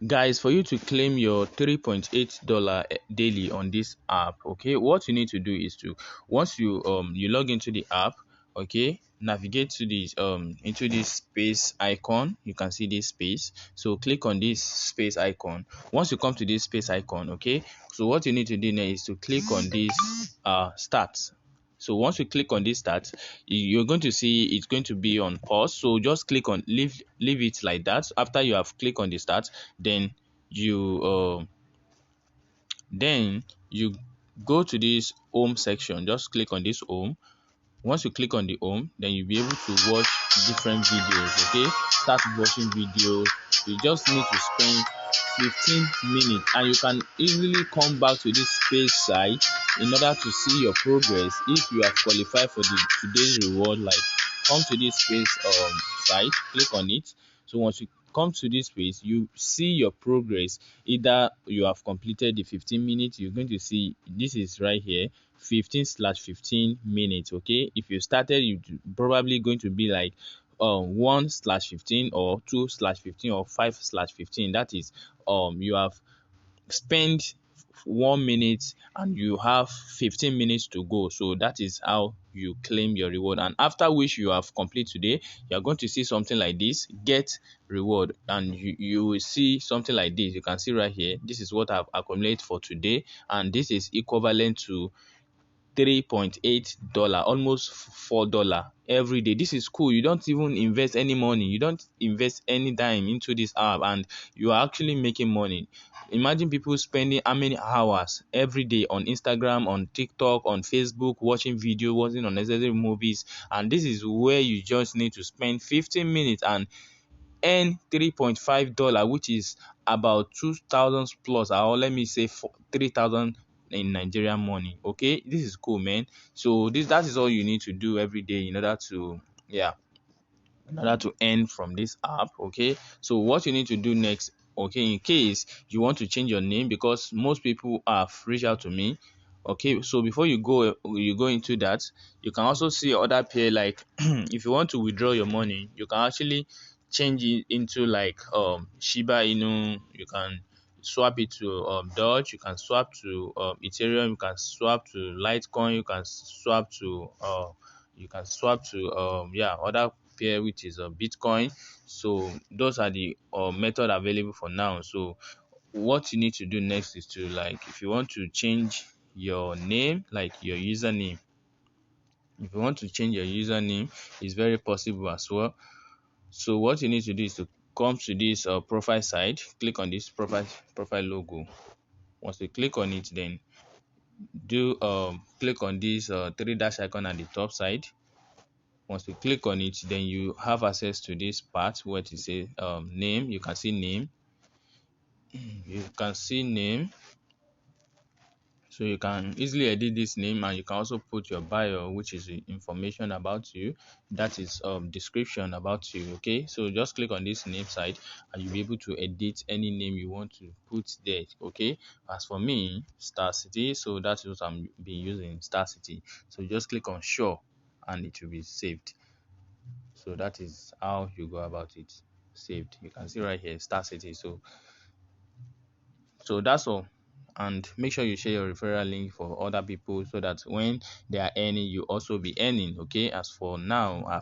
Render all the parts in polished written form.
Guys, for you to claim your $3.8 daily on this app, okay, what you need to do is to, once you log into the app, okay, navigate to this into this space icon. You can see this space, so click on this space icon. Once you come to this space icon, okay, so what you need to do now is to click on this start. So once you click on this start, you're going to see it's going to be on pause. So just click on leave it like that. After you have clicked on the start, then you then you go to this home section. Just click on this home. Once you click on the home, then you'll be able to watch different videos. Okay, start watching videos. You just need to spend 15 minutes, and you can easily come back to this space site in order to see your progress. If you have qualified for the today's reward, like, come to this space site, click on it. So once you come to this space, you see your progress. Either you have completed the 15 minutes, you're going to see this is right here, 15/15 minutes. Okay, if you started, you probably going to be like 1/15 or 2/15 or 5/15. That is you have spent 1 minute and you have 15 minutes to go. So that is how you claim your reward, and after which you have complete today, you are going to see something like this, get reward, and you will see something like this. You can see right here, this is what I've accumulated for today, and this is equivalent to $3.8, almost $4 every day. This is cool. You don't even invest any money, you don't invest any dime into this app, and you are actually making money. Imagine people spending how many hours every day on Instagram, on TikTok, on Facebook, watching video, watching unnecessary movies, and this is where you just need to spend 15 minutes and earn $3.5, which is about 2,000 plus, or let me say 3,000 in Nigerian money. Okay, this is cool, man. So that is all you need to do every day in order to, yeah, in order to earn from this app. Okay, so what you need to do next, okay, in case you want to change your name, because most people have reached out to me. Okay, so before you go into that, you can also see other pay, like if you want to withdraw your money, you can actually change it into like Shiba Inu. You can swap it to Doge, you can swap to Ethereum, you can swap to Litecoin, you can swap to yeah, other pair, which is Bitcoin. So those are the method available for now. So what you need to do next is to, like, if you want to change your name, like your username, if you want to change your username, it's very possible as well. So what you need to do is to come to this profile side, click on this profile logo. Once you click on it, then do click on this three dash icon at the top side. Once you click on it, then you have access to this part where it says name. You can see name. You can see name. So you can easily edit this name, and you can also put your bio, which is the information about you. That is description about you. Okay, so just click on this name side, and you'll be able to edit any name you want to put there. Okay, as for me, Star City, so that's what I'm being using, Star City. So just click on sure, and it will be saved. So that is how you go about it. Saved. You can see right here, Star City. So that's all. And make sure you share your referral link for other people, so that when they are earning, you also be earning. Okay. As for now, I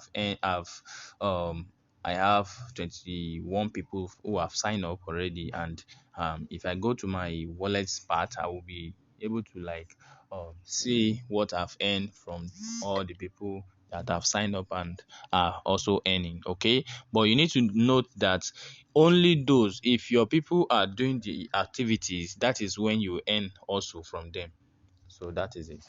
have 21 people who have signed up already, and if I go to my wallet part, I will be able to, like, see what I've earned from all the people that have signed up and are also earning. Okay, but you need to note that only those, if your people are doing the activities, that is when you earn also from them. So that is it.